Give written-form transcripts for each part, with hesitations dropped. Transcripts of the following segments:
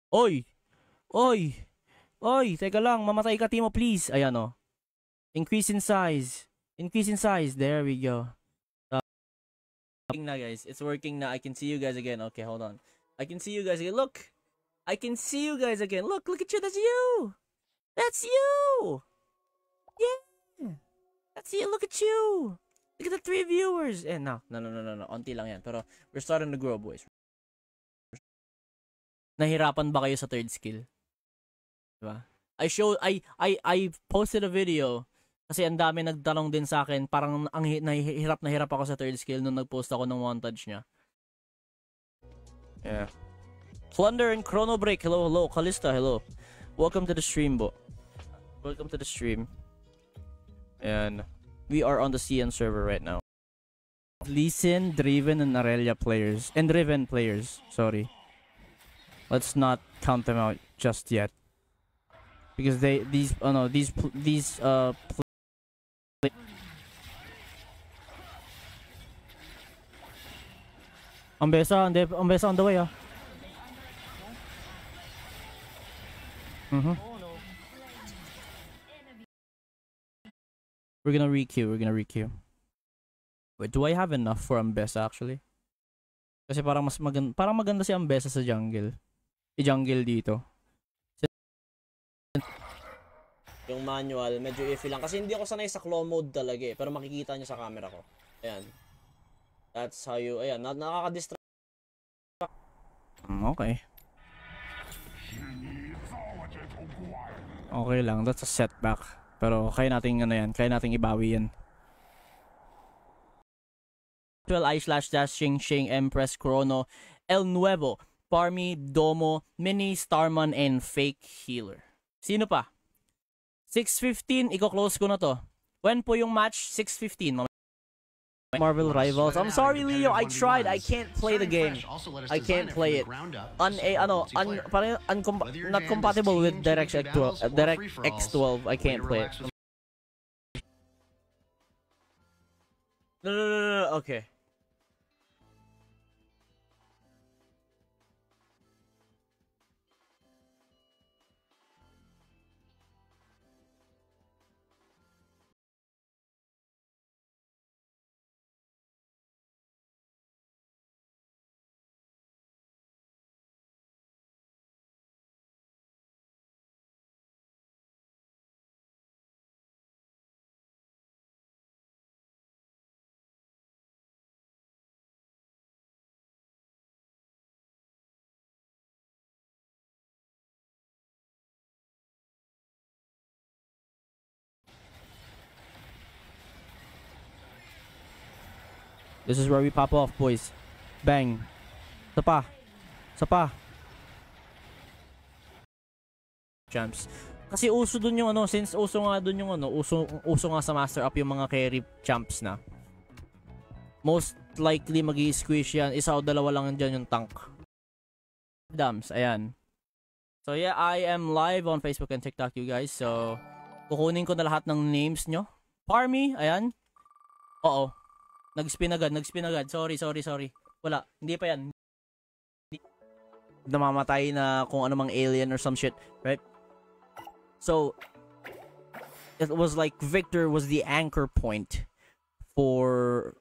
Oy! Oy! Oy! Teka lang, mamatay ka, Timo, please. Ayan, oh. Increase in size. Increase in size. There we go. Na, guys. It's working na. I can see you guys again. Okay, hold on. I can see you guys again. Look! I can see you guys again. Look at you. That's you! That's you! Yeah! That's you. Look at you! Look at the 3 viewers. Eh, no. Onti lang yan. Pero we're starting to grow, boys. Nahirapan ba kayo sa third skill? Diba? I posted a video kasi ang dami nagtanong din sa akin, parang hirap na hirap ako sa third skill nung nagpost ako ng montage niya. Yeah. Plunder and Chrono Break, hello. Kalista, hello. Welcome to the stream, bo. Welcome to the stream. And we are on the CN server right now. Lee Sin, Driven, and Aurelia players. And Driven players, sorry. Let's not count them out just yet. Because these Ambessa on the way, ah. We're gonna re-queue. Wait, do I have enough for Ambessa actually? Kasi parang maganda si Ambessa sa jungle. I-jungle dito. Yung manual, medyo iffy lang. Kasi hindi ako sanay sa claw mode talaga eh. Pero makikita nyo sa camera ko. Ayan. That's how you, ayan, nakaka-distract. Okay. Okay lang, that's a setback. Pero kaya nating kaya nating ibawi yan. 12 I/Shing, Empress, Chrono, El Nuevo, Parmy, Domo, Mini, Starman, and Fake Healer. Sino pa? 6:15, i-close ko na to. When po yung match? 6:15. Marvel Rivals. I'm sorry, Leo. I tried. I can't play the game. I can't play it. Not compatible with DirectX 12. I can't play it. No. Okay. This is where we pop off, boys. Bang. Sapa. Champs. Kasi uso dun yung since uso nga dun yung uso nga sa Master Up yung mga carry champs na. Most likely magi-squish yan. Isa o dalawa lang dyan yung tank. Dams, ayan. So yeah, I am live on Facebook and TikTok, you guys. So, kukunin ko na lahat ng names nyo. Parmy, ayan. Oo. Nag-spin agad. Sorry. Wala, hindi pa yan. Namamatay na kung ano mang alien or some shit, right? So, it was like Victor was the anchor point for...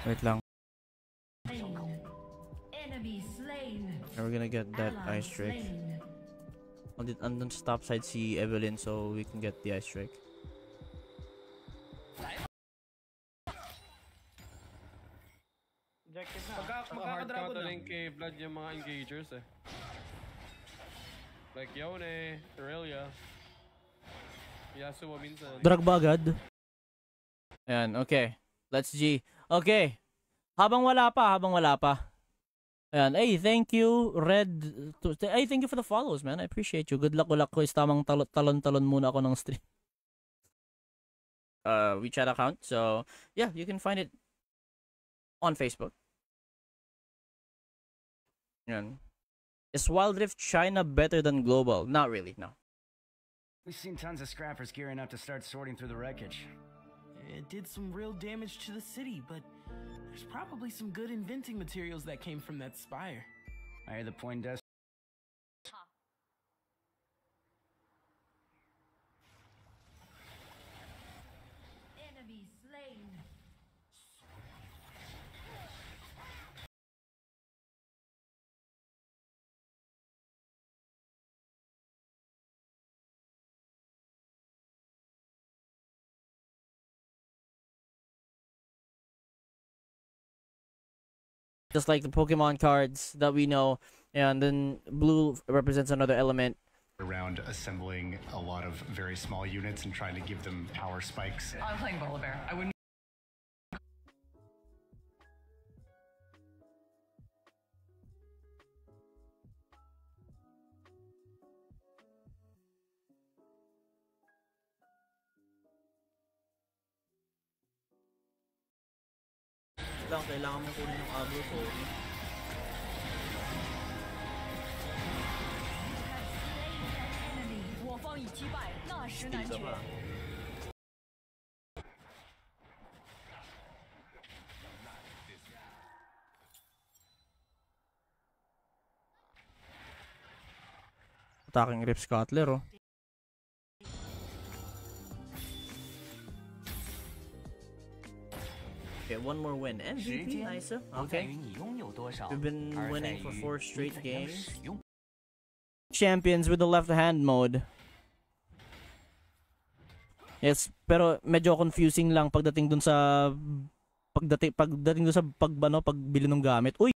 Wait lang. We're gonna get that ice drake. On the top side si Evelyn so we can get the ice drake. Magkakataling kay Vlad yung mga engagers eh. Like Yone, Aurelia, Yasuo minsan. Drag ba agad? Ayan, okay. Let's G. Okay. Habang wala pa. Ayan, hey, thank you, Red. Hey, thank you for the follows, man. I appreciate you. Good luck, ko is tamang talon-talon muna ako ng stream. WeChat account. So, yeah, you can find it on Facebook. Yan. Is Wild Rift China better than Global? Not really, no. We've seen tons of scrappers gearing up to start sorting through the wreckage. It did some real damage to the city, but there's probably some good inventing materials that came from that spire. I hear the Poindexter. Enemy slain. Just like the Pokemon cards that we know, and then blue represents another element. Around assembling a lot of very small units and trying to give them power spikes. I'm playing Volibear. I wouldn't. Kailangan mo kunin ng agro ko. Attacking Rift Scuttler, oh. Okay, one more win. MVP, nice. Okay. We've been winning for 4 straight games. Champions with the left hand mode. Yes, pero medyo confusing lang pagdating dun sa pagdating dun sa pagbili ng gamit. Uy.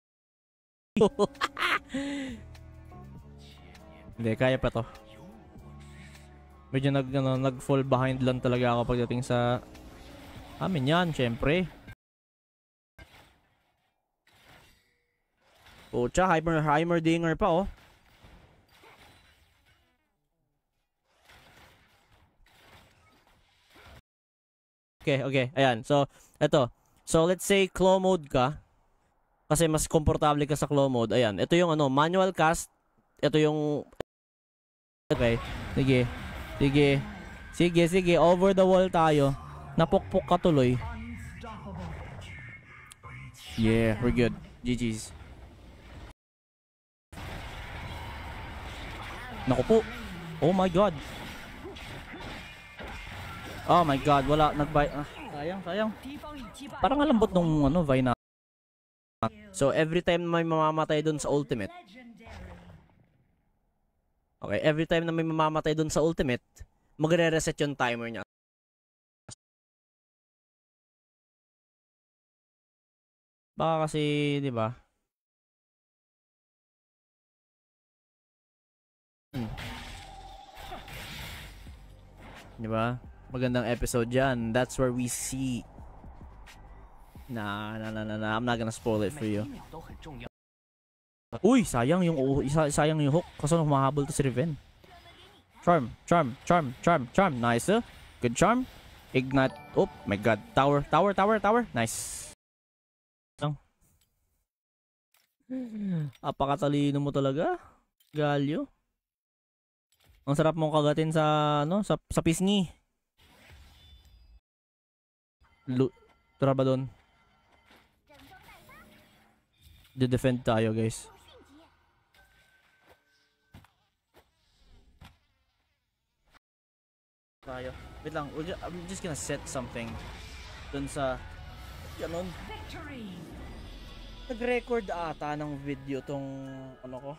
Hindi, kaya pa to. Medyo nag-fall behind lang talaga ako pagdating sa amin yan, syempre. Pucha, Heimerdinger pa, oh. Okay. Ayan. So, eto. So, let's say claw mode ka. Kasi mas komportable ka sa claw mode. Ayan. Ito yung manual cast. Ito yung... Okay. Sige. Over the wall tayo. Napukpok ka tuloy. Yeah, we're good. GG's. Naku po. Oh my god. Oh my god, wala nagbay. Sayang. Parang alambot nung Vayne. So every time may mamamatay doon sa ultimate. Okay, every time na may mamamatay doon sa ultimate, magre-reset yung timer niya. Baka kasi, 'di ba? Di ba? Magandang episode yan. That's where we see. Nah. I'm not gonna spoil it for you. Uy, sayang yung hook. Kasi humahabol to si Riven. Charm. Nice. Good charm. Ignite. Oh my god. Tower. Nice. Apakatalino mo talaga, Galio. Ang sarap mong kagatin sa sa pisngi. Tara ba doon? De-defend tayo, guys. Tayo. Wait lang, I'm just gonna set something dun sa ganon. Nag-record ata ng video tong ko.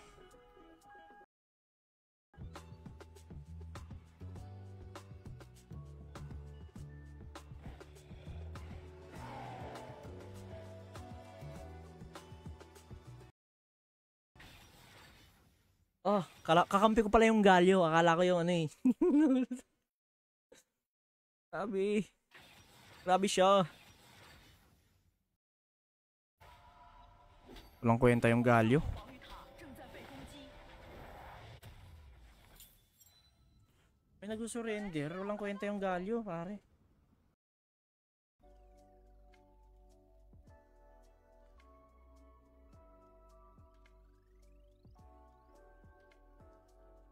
Oh, kakampi ko pala yung Galio. Akala ko yung Grabe siya. Walang kwenta yung Galio. May nag-surrender. Walang kwenta yung Galio, pare.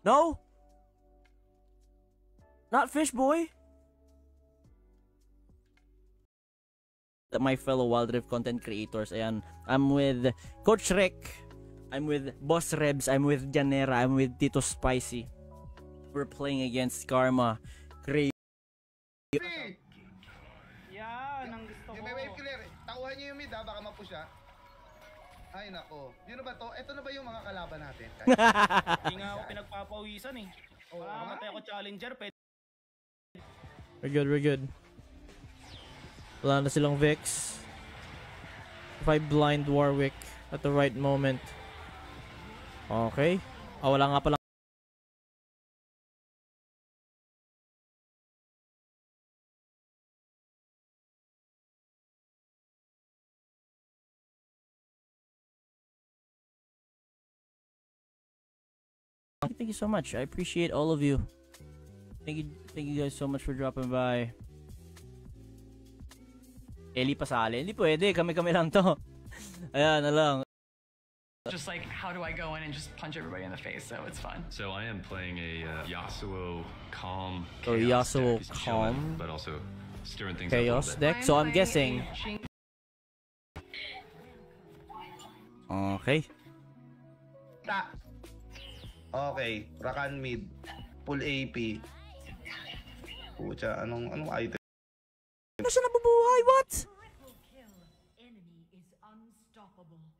No! Not Fish Boy! My fellow Wild Rift content creators, ayan. I'm with Coach Rick. I'm with Boss Rebs. I'm with Janera. I'm with Tito Spicy. We're playing against Karma. Crazy. Yan, ang gusto ko. Yung may wave clear, takuhan niyo yung mid ha, baka mapush ha. Ay nako, yun na ba to? Ito na ba yung mga kalaban natin? Hindi nga ako pinagpapawisan eh. Wala matay ako challenger, pwede. We're good, we're good. Wala na silang Vex. If I blind Warwick at the right moment. Okay. Wala nga pala. Thank you so much. I appreciate all of you. Thank you guys so much for dropping by. Eli pasali. Hindi pwede. Kami-kami lang to. Ayan na lang. Just like, how do I go in and just punch everybody in the face? So it's fun. So I am playing a Yasuo Calm. So Yasuo deck. Calm. But also stirring things Chaos up a little deck. bit. So I'm guessing. Okay. Okay, Rakan mid, full AP. Pucha, anong item? Ano siya nabubuhay? What?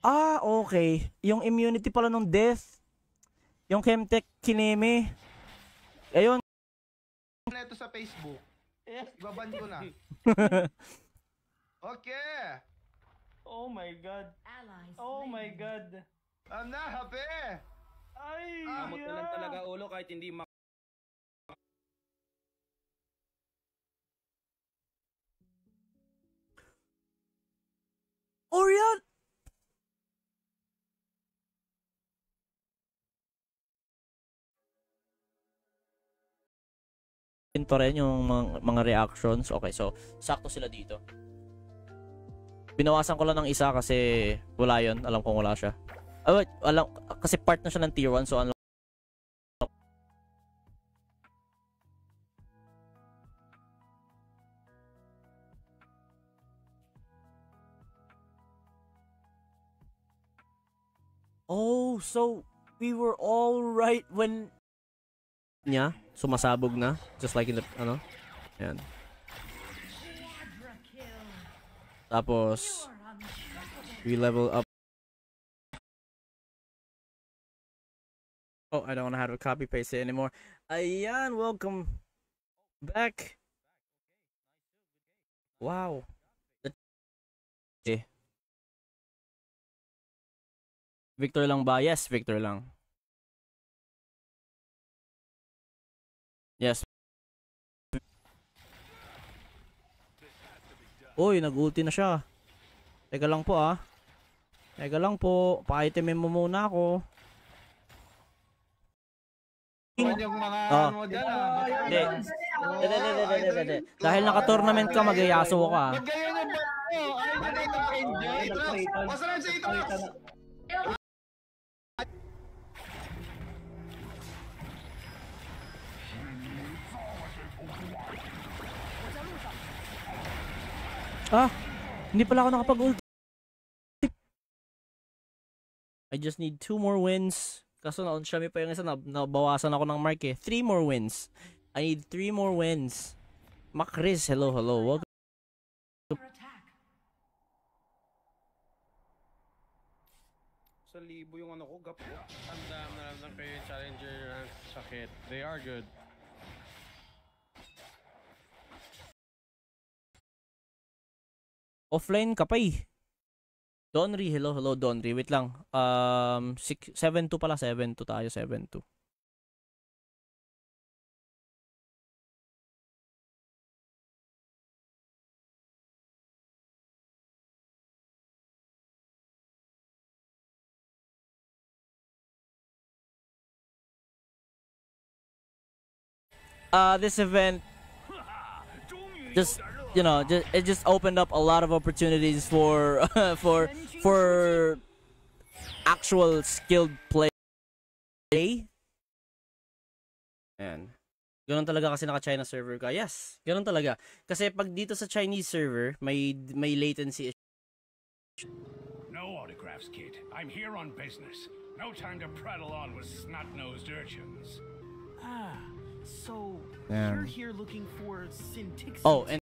Ah, okay. Yung immunity pala nung death. Yung Chemtech Kineme. Ayun. Ito sa Facebook. Ibaban ko na. Okay. Oh my god. Oh my god. I'm not happy. Ay, Kamot na lang talaga ulo kahit hindi Orion! Ito rin yung mga reactions. Okay, so sakto sila dito. Binawasan ko lang ng isa kasi wala yun. Alam kong wala siya. Wait, alam, kasi part na siya ng tier 1, so unlock. Oh, so we were all right when sumasabog na, just like in the ayan. Tapos we level up. Oh, I don't want to have to copy paste it anymore. Ayan, welcome back. Wow. Victor lang ba? Yes, Victor lang. Yes. Uy, nag-ulti na siya. Teka lang po ah. Teka lang po. Pa-itemin mo muna ako. Yung mga ano dyan ah. Hindi. Dahil naka-tournament ka, mag-Yasuo ka. Magayon yung ba? Ay, enjoy. Masarap sa ito. Ah, hindi pala ako nakapag-ulti. I just need 2 more wins. Kaso na on Shami pa yung isa, nabawasan ako ng mark eh. 3 more wins. I need 3 more wins. Macris, hello. Welcome. sa libo yung ano ko, gap ko. Tandaan na lang kayo yung challenger ng sakit. They are good. Offline ka pa eh. Donry, hello Donry. Wait lang. 7-2 pala, 7-2 tayo, 7-2. this event just, you know, it just opened up a lot of opportunities for for actual skilled play. Ayan. Ganun talaga kasi naka-China server ka. Yes, ganun talaga. Kasi pag dito sa Chinese server, may latency. No autographs, kid. I'm here on business. No time to prattle on with snot-nosed urchins. Ah, so Yeah. you're here looking for Syntixia. Oh, and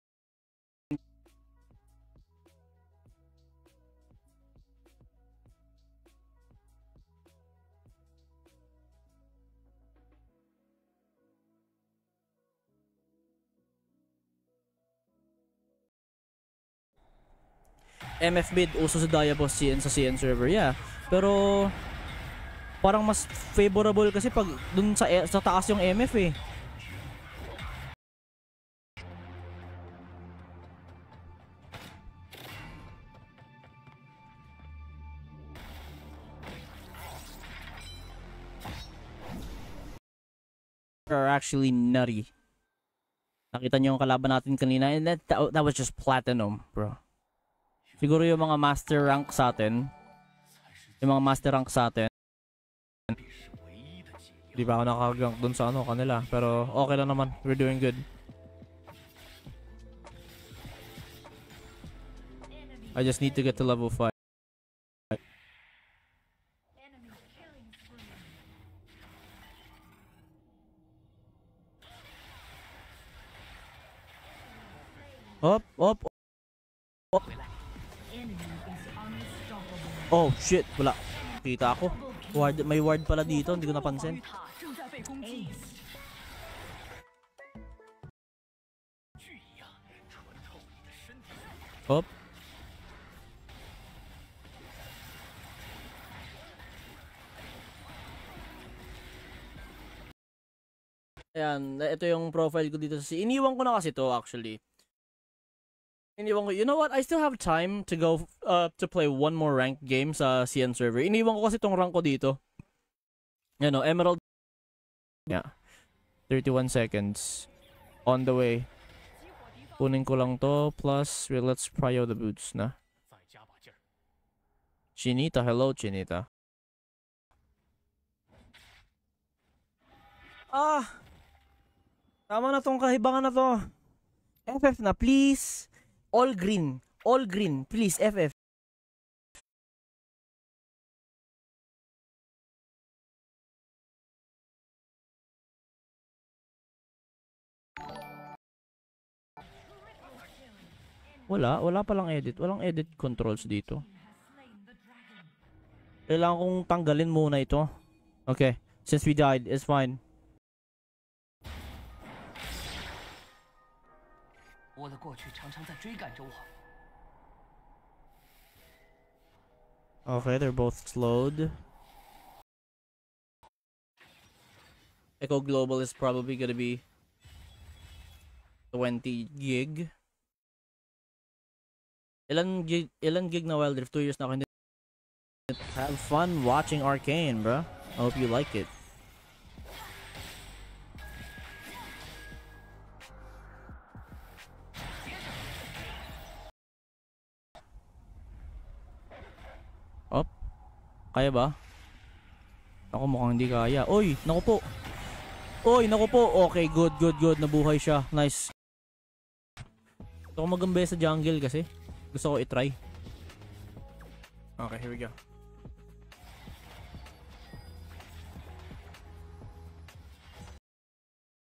MF mid uso sa Diabos CN sa CN server, yeah. Pero parang mas favorable kasi pag dun sa taas yung MF eh. Are actually nutty. Nakita niyo yung kalaban natin kanina, and that was just platinum, bro. Siguro yung mga master rank sa atin, di ba ako nakagank dun sa kanila, pero okay lang naman, we're doing good. I just need to get to level 5. Op. Oh shit, wala. Kita ako. May ward pala dito, hindi ko napansin. Hop. Ayan, ito yung profile ko dito. Iniwan ko na kasi to actually. You know what? I still have time to go to play one more ranked game sa CN server. Iniwan ko kasi tong rank ko dito. You know, Emerald. Yeah. 31 seconds. On the way. Kunin ko lang to. Plus, let's prio the boots na. Chinita. Hello, Chinita. Ah! Tama na tong kahibangan na to. FF na, please. All green, please, FF. Wala palang edit. Walang edit controls dito. Kailangan kong tanggalin muna ito. Okay, since we died, it's fine. Okay, they're both slowed. Echo Global is probably gonna be 20 gig. Ilan gig na Wild Rift? 2 years na ako hindi. Have fun watching Arcane, bro. I hope you like it. Op. Kaya ba? Ako mukhang hindi kaya. Oy, naku po. Oy, naku po. Okay, good. Nabuhay siya. Nice. Gusto ko magambe sa jungle kasi. Gusto ko i-try. Okay, here we go.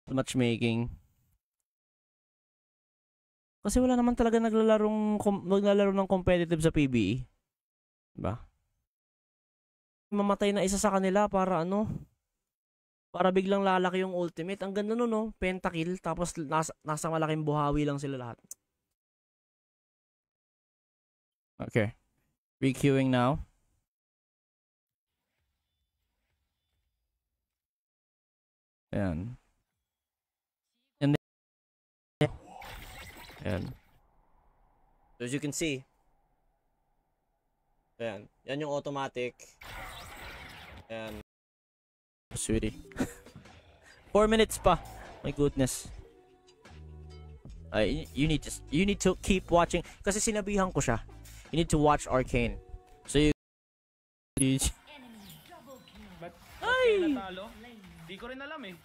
Matchmaking. Kasi wala naman talaga naglalaro ng competitive sa PBE. Diba? Mamatay na isa sa kanila para para biglang lalaki yung ultimate. Ang ganda nun, no? Pentakill, tapos nasa malaking buhawi lang sila lahat. Okay. Requeuing now. Ayan. And then, ayan. So as you can see, ayan. Yan yung automatic. Ayan. Sweetie. 4 minutes pa. My goodness. You need to keep watching kasi sinabihan ko siya. You need to watch Arcane. So you Ba't kayo natalo? Di ko rin alam eh.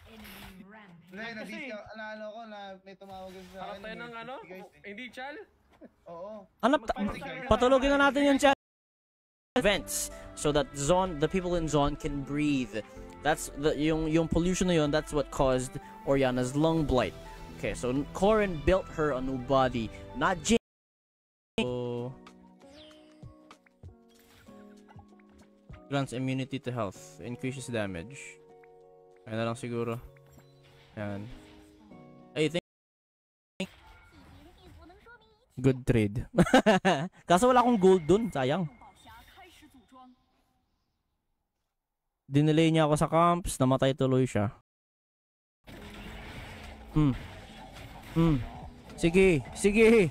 Hindi, ano ko na may tumawag sa akin. Patay ng ano? Hindi, Chal? Oo. patulogin na natin yung chat vents so that the people in zone can breathe. That's yung pollution na yun, that's what caused Oriana's lung blight. Okay, so Corrin built her a new body, not Jin. So, grants immunity to health, increases damage. Ayan na lang siguro. Ayan. I think good trade. Kaso wala akong gold dun, sayang. Dinelay niya ako sa camps, namatay tuloy siya. Sige, sige.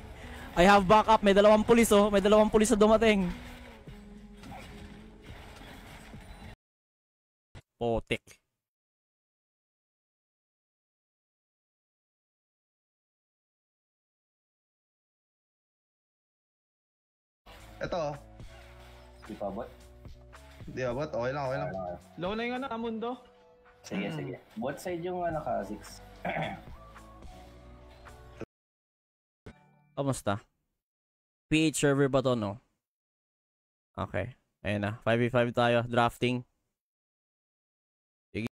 I have backup, may 2 pulis oh, may 2 pulis na dumating. Potek. Ito. Di pa bot? Di ba bot? Okay lang, okay lang. Low na yung ano, Amundo. Sige, sige. Bot side yung ano ka, 6. Kamusta? PH server ba to, no? Okay. Ayan na. 5v5 tayo. Drafting. Sige.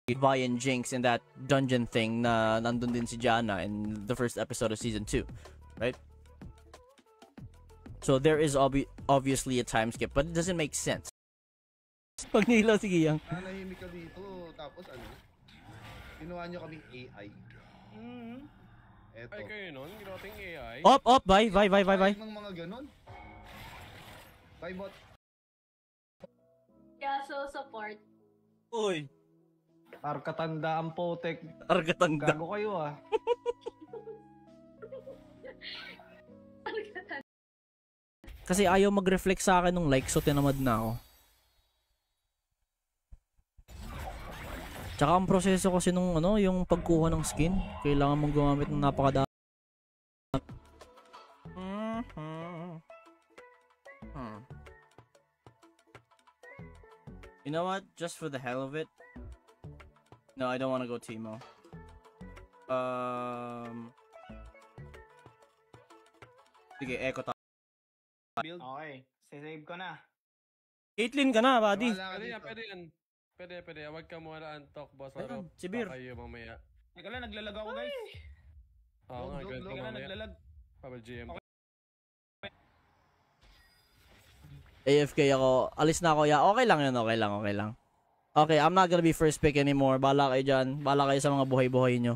Vi and Jinx in that dungeon thing na nandun din si Janna in the first episode of season 2. Right? So there is obviously a time skip, but it doesn't make sense. Pag nila, sige yang. Nanahimik ka dito, tapos ano? Kinuha nyo kaming AI. Eto. Ay, kayo nun? Ginawa tayong AI? Op, bye. Ng mga ganun. Bye, bot. Kaso support. Uy. Arkatanda ang potek. Arkatanda. Gago kayo ah. Kasi ayaw mag-reflect sa akin nung like, so tinamad na ako. Tsaka ang proseso kasi nung ano, yung pagkuha ng skin, kailangan mong gumamit ng napakadami. You know what? Just for the hell of it. No, I don't want to go Teemo. Sige, echo tayo. Okay, save ko na. Caitlyn ka na, buddy. Pwede yan. Pwede. Huwag ka muna antok, boss. Ayun, si Bir. Kayo mamaya. Teka lang, naglalag ako guys. Oo nga, ganito Teka lang, mamaya. naglalag. Pabal GM. AFK ako. Alis na ako. Yeah, okay lang yun. Okay lang. Okay, I'm not gonna be first pick anymore. Bala kayo dyan. Bala kayo sa mga buhay-buhay nyo.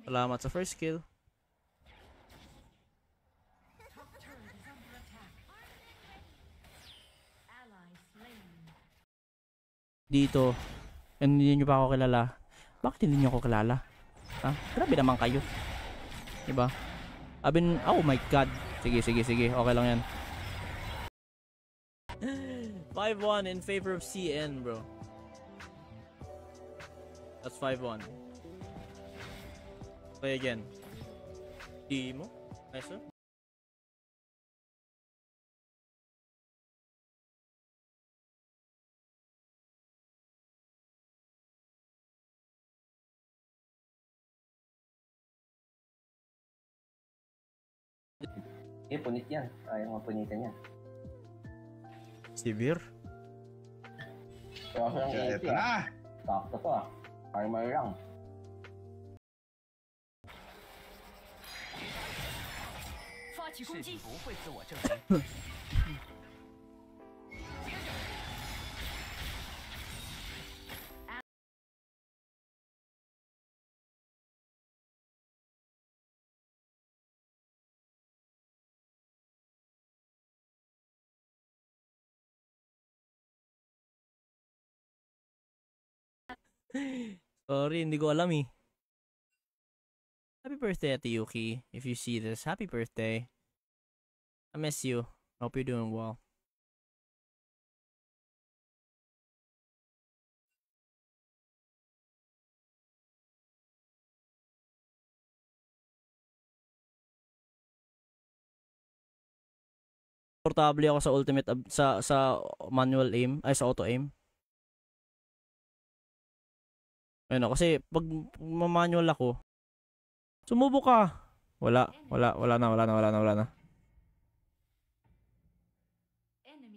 Salamat sa first kill. Dito. Hindi nyo pa ako kilala. Bakit hindi nyo ako kilala? Ha? Grabe naman kayo. Diba? Oh my god. Sige. Okay lang yan. 5-1 in favor of CN, bro. That's 5-1. Play again. Teemo. Nice one. Punit yan. Ayaw mapunitan yan. Severe? Pero ako lang Ito na! Sakto to ah. Armor lang. Sorry, hindi ko alam eh. Happy birthday, Ate Yuki. If you see this, happy birthday. I miss you. Hope you're doing well. komportable ako sa ultimate sa manual aim ay sa auto aim. Ayun, kasi pag manual ako, sumubok ka. Wala na.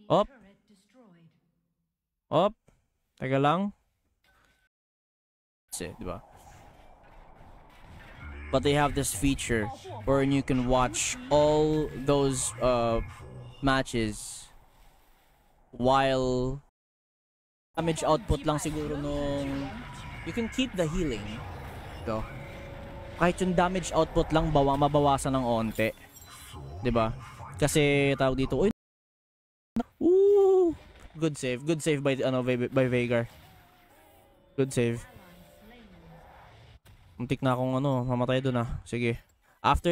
Op. Op. Teka lang. Kasi, di ba? But they have this feature wherein you can watch all those matches while damage output lang siguro nung you can keep the healing. Ito. Kahit yung damage output lang mabawasan ng onte. 'Di ba? Kasi tawag dito, uy. Woo! Good save by by Veigar. Good save. Muntik na akong mamatay doon ah. Sige. After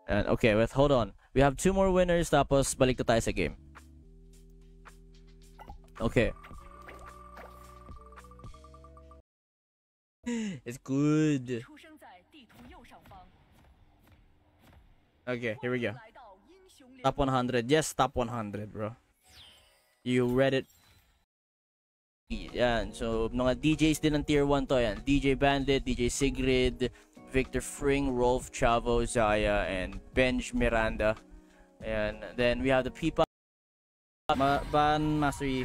And okay, hold on. We have 2 more winners tapos balik na tayo sa game. Okay. It's good. Okay, here we go. Top 100. Yes, top 100, bro. You read it. Yan. So, mga DJs din ng tier 1 to. Yan. DJ Bandit, DJ Sigrid, Victor Fring, Rolf, Chavo, Zaya, and Benj Miranda. And then we have the Pipa. Ban Master Yi.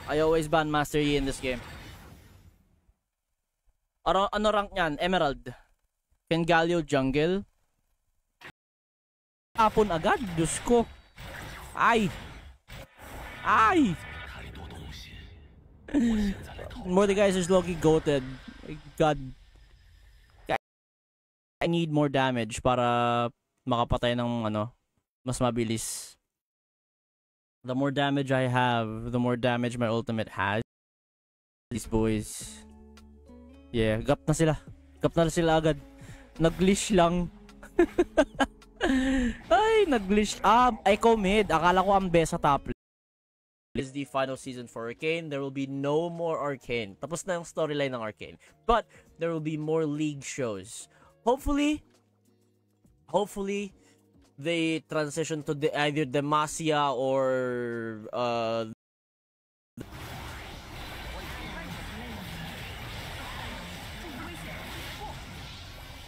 I always ban Master Yi in this game. Ano rank niyan? Emerald. Kengalio Jungle. Tapon agad. Diyos ko. Ay! Mordekaiser is low-key goated. My God. I need more damage para makapatay ng mas mabilis. The more damage I have, the more damage my ultimate has. These boys. Yeah, gap na sila. Gap na sila agad. Nag-glitch lang. Ay, nag-glitch. Echo mid. Akala ko ang best sa top lane. This is the final season for Arcane. There will be no more Arcane. Tapos na yung storyline ng Arcane. But there will be more league shows. Hopefully they transition to either Demacia or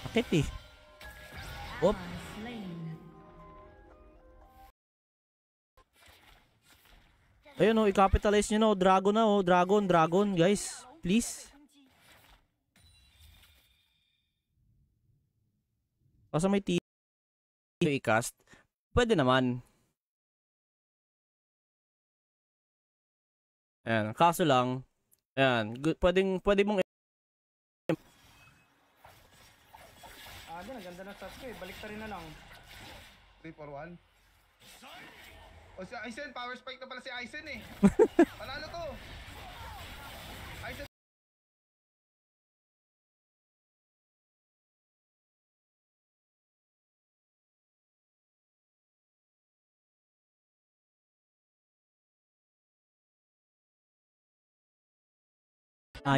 Akit eh. Op. Ayun i-capitalize nyo Dragon na Dragon guys. Please. Kasi may i-cast. Pwede naman. Ayan. Kaso lang. Ayan. Pwede mong ang ganda ng stats ko eh. Balik na lang. 3-4-1. O si Aizen, power spike na pala si Aizen eh. Panalo to. Aizen.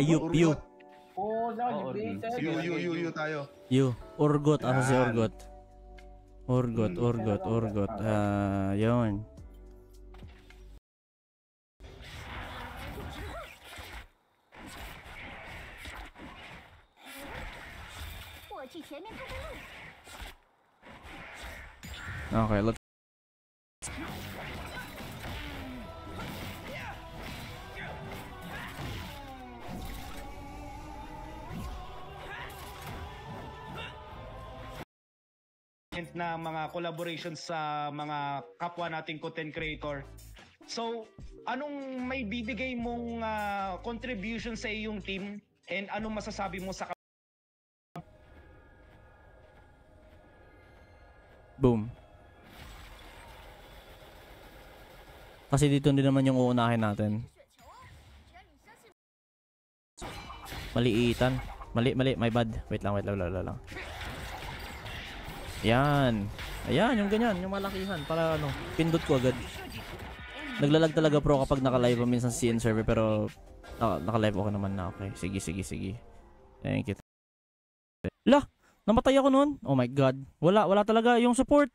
You. You tayo. You. Urgot. Ano si Urgot? Urgot. Yun. Okay, let's na mga collaborations sa mga kapwa nating content creator. So, anong may bibigay mong contribution sa iyong team and anong masasabi mo sa boom. Kasi dito din naman yung uunahin natin. Maliitan. Mali, my bad. Wait lang. Yan. Ayan, yung ganyan, yung malakihan. Para ano, pindot ko agad. Naglalag talaga pro kapag naka-live minsan sa CN server pero naka-live okay naman na. Okay, sige. Thank you. Lah, namatay ako noon. Oh my god. Wala talaga yung support.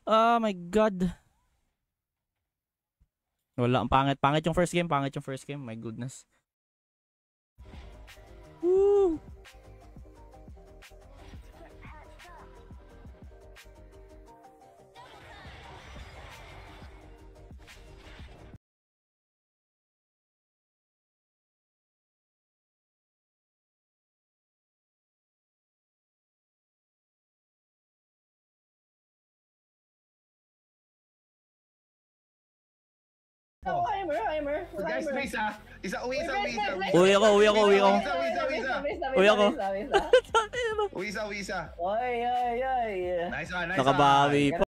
Oh my god. Wala, ang pangit yung first game, My goodness. Woo! Aimer. Guys, may isa. Uwi ako. Uwi ako. Uwi isa. Oy. Nice one. Nakabawi pa.